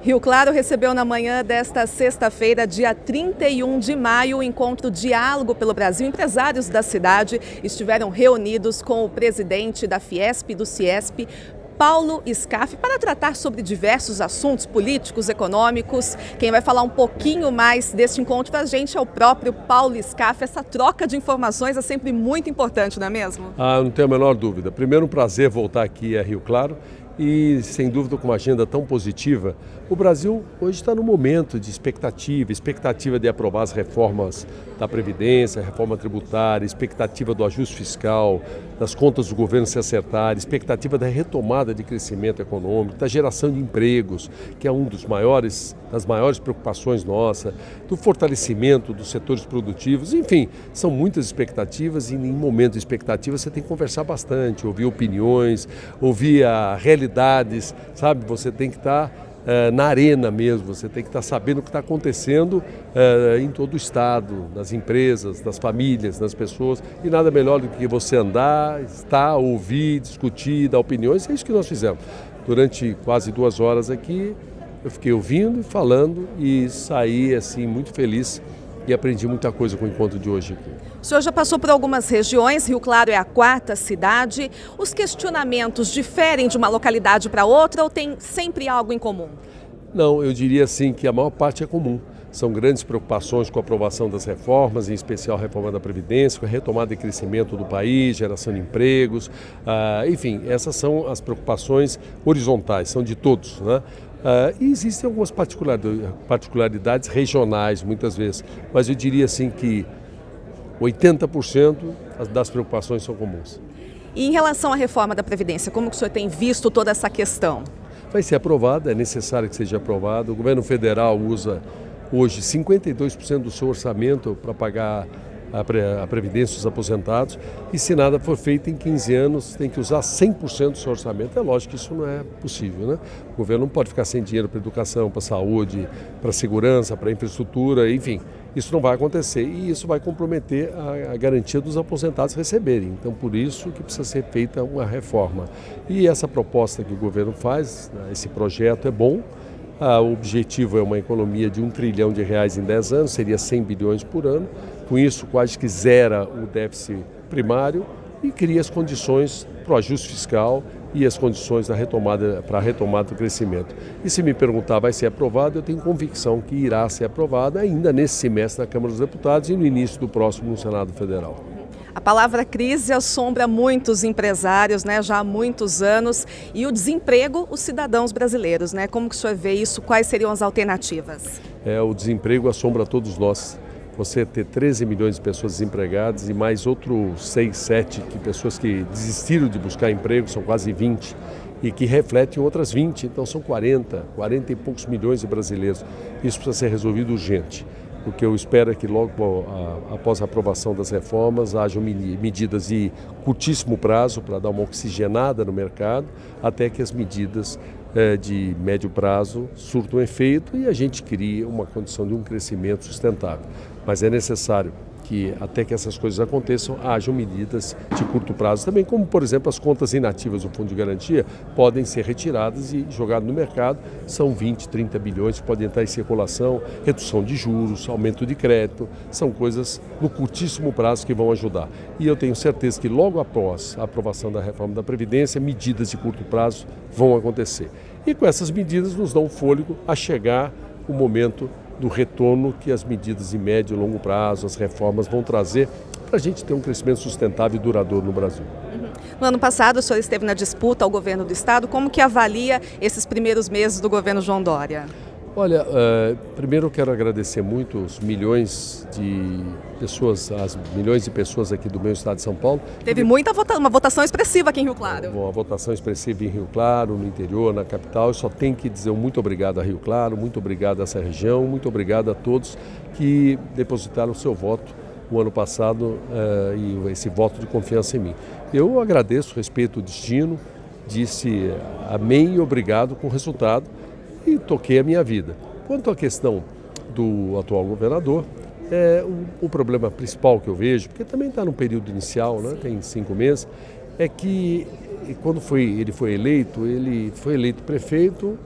Rio Claro recebeu na manhã desta sexta-feira, dia 31 de maio, o encontro Diálogo pelo Brasil. Empresários da cidade estiveram reunidos com o presidente da Fiesp e do Ciesp, Paulo Scaff, para tratar sobre diversos assuntos políticos, econômicos. Quem vai falar um pouquinho mais deste encontro para a gente é o próprio Paulo Scaff. Essa troca de informações é sempre muito importante, não é mesmo? Não tenho a menor dúvida. Primeiro, um prazer voltar aqui a Rio Claro e, sem dúvida, com uma agenda tão positiva. O Brasil hoje está num momento de expectativa de aprovar as reformas da Previdência, reforma tributária, expectativa do ajuste fiscal, das contas do governo se acertarem, expectativa da retomada de crescimento econômico, da geração de empregos, que é das maiores preocupações nossa, do fortalecimento dos setores produtivos, enfim, são muitas expectativas e em momento de expectativa você tem que conversar bastante, ouvir opiniões, ouvir realidades, sabe? Você tem que estar na arena mesmo, você tem que estar sabendo o que está acontecendo em todo o estado, nas empresas, nas famílias, nas pessoas, e nada melhor do que você andar, estar, ouvir, discutir, dar opiniões. É isso que nós fizemos. Durante quase 2 horas aqui, eu fiquei ouvindo, falando e saí assim muito feliz e aprendi muita coisa com o encontro de hoje aqui. O senhor já passou por algumas regiões, Rio Claro é a 4ª cidade. Os questionamentos diferem de uma localidade para outra ou tem sempre algo em comum? Não, eu diria assim que a maior parte é comum. São grandes preocupações com a aprovação das reformas, em especial a reforma da Previdência, com a retomada de crescimento do país, geração de empregos. Enfim, essas são as preocupações horizontais, são de todos, né? E existem algumas particularidades regionais, muitas vezes, mas eu diria assim que 80% das preocupações são comuns. E em relação à reforma da Previdência, como que o senhor tem visto toda essa questão? Vai ser aprovada, é necessário que seja aprovada. O governo federal usa hoje 52% do seu orçamento para pagar a Previdência dos aposentados, e se nada for feito em 15 anos tem que usar 100% do seu orçamento. É lógico que isso não é possível, né? O governo não pode ficar sem dinheiro para educação, para saúde, para segurança, para infraestrutura, enfim, isso não vai acontecer e isso vai comprometer a garantia dos aposentados receberem. Então, por isso que precisa ser feita uma reforma. E essa proposta que o governo faz, esse projeto é bom. O objetivo é uma economia de R$1 trilhão em 10 anos, seria 100 bilhões por ano. Com isso, quase que zera o déficit primário e cria as condições para o ajuste fiscal e as condições para a retomada do crescimento. E se me perguntar, vai ser aprovado, eu tenho convicção que irá ser aprovado ainda nesse semestre na Câmara dos Deputados e no início do próximo no Senado Federal. A palavra crise assombra muitos empresários, né, já há muitos anos, e o desemprego, os cidadãos brasileiros, né? Como que o senhor vê isso? Quais seriam as alternativas? O desemprego assombra todos nós. Você ter 13 milhões de pessoas desempregadas e mais outros 6, 7 pessoas que desistiram de buscar emprego, são quase 20, e que refletem outras 20, então são 40 e poucos milhões de brasileiros. Isso precisa ser resolvido urgente. O que eu espero é que logo após a aprovação das reformas hajam medidas de curtíssimo prazo para dar uma oxigenada no mercado, até que as medidas de médio prazo surtam efeito e a gente crie uma condição de um crescimento sustentável. Mas é necessário que, até que essas coisas aconteçam, hajam medidas de curto prazo também, como, por exemplo, as contas inativas do Fundo de Garantia podem ser retiradas e jogadas no mercado. São 20, 30 bilhões que podem entrar em circulação, redução de juros, aumento de crédito, são coisas no curtíssimo prazo que vão ajudar. E eu tenho certeza que logo após a aprovação da reforma da Previdência, medidas de curto prazo vão acontecer. E com essas medidas nos dão fôlego a chegar o momento do retorno que as medidas de médio e longo prazo, as reformas vão trazer para a gente ter um crescimento sustentável e duradouro no Brasil. No ano passado, o senhor esteve na disputa ao governo do estado. Como que avalia esses primeiros meses do governo João Dória? Olha, primeiro eu quero agradecer muito os milhões de pessoas aqui do meu estado de São Paulo. Teve uma votação expressiva aqui em Rio Claro. Uma votação expressiva em Rio Claro, no interior, na capital. Eu só tenho que dizer um muito obrigado a Rio Claro, muito obrigado a essa região, muito obrigado a todos que depositaram o seu voto o ano passado e esse voto de confiança em mim. Eu agradeço, respeito o destino, disse amém e obrigado com o resultado e toquei a minha vida. Quanto à questão do atual governador, o problema principal que eu vejo, porque também está no período inicial, né, tem 5 meses, é que quando ele foi eleito prefeito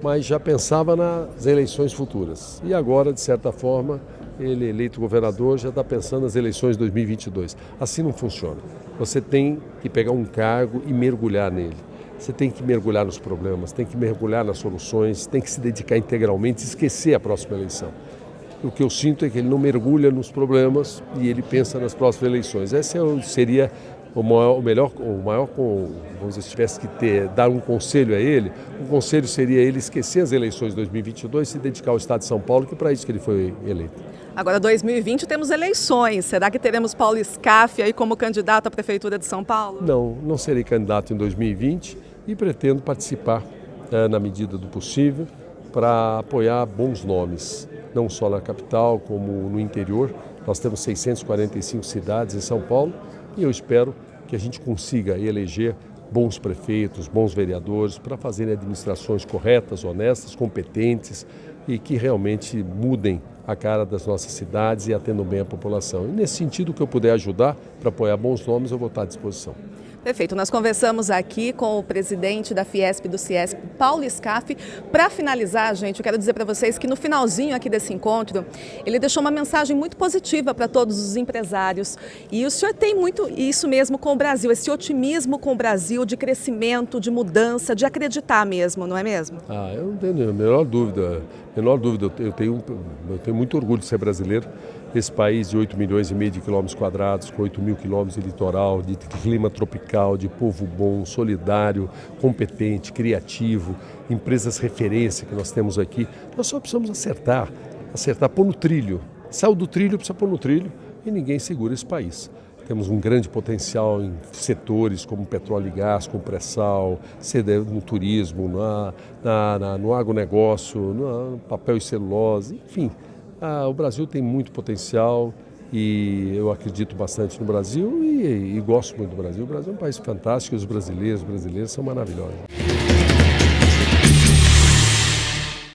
mas já pensava nas eleições futuras. E agora, de certa forma, ele, eleito governador, já está pensando nas eleições de 2022. Assim não funciona. Você tem que pegar um cargo e mergulhar nele. Você tem que mergulhar nos problemas, tem que mergulhar nas soluções, tem que se dedicar integralmente e esquecer a próxima eleição. O que eu sinto é que ele não mergulha nos problemas e ele pensa nas próximas eleições. Esse seria o maior, vamos dizer, se tivesse que dar um conselho a ele, o conselho seria ele esquecer as eleições de 2022 e se dedicar ao Estado de São Paulo, que é para isso que ele foi eleito. Agora, 2020 temos eleições. Será que teremos Paulo Scaff aí como candidato à Prefeitura de São Paulo? Não serei candidato em 2020 e pretendo participar na medida do possível para apoiar bons nomes, não só na capital como no interior. Nós temos 645 cidades em São Paulo e eu espero que a gente consiga eleger bons prefeitos, bons vereadores para fazerem administrações corretas, honestas, competentes e que realmente mudem a cara das nossas cidades e atendam bem a população. E nesse sentido, que eu puder ajudar para apoiar bons nomes, eu vou estar à disposição. Perfeito, nós conversamos aqui com o presidente da Fiesp e do Ciesp, Paulo Scaff. Para finalizar, gente, eu quero dizer para vocês que no finalzinho aqui desse encontro, ele deixou uma mensagem muito positiva para todos os empresários. E o senhor tem muito isso mesmo com o Brasil, esse otimismo com o Brasil, de crescimento, de mudança, de acreditar mesmo, não é mesmo? Eu não tenho a menor dúvida. Eu tenho muito orgulho de ser brasileiro. Esse país de 8,5 milhões de quilômetros quadrados, com 8 mil quilômetros de litoral, de clima tropical, de povo bom, solidário, competente, criativo, empresas referência que nós temos aqui. Nós só precisamos acertar, pôr no trilho. Saiu do trilho, precisa pôr no trilho e ninguém segura esse país. Temos um grande potencial em setores como petróleo e gás, com pré-sal, no turismo, no agronegócio, no papel e celulose, enfim. O Brasil tem muito potencial e eu acredito bastante no Brasil e gosto muito do Brasil. O Brasil é um país fantástico e os brasileiros são maravilhosos.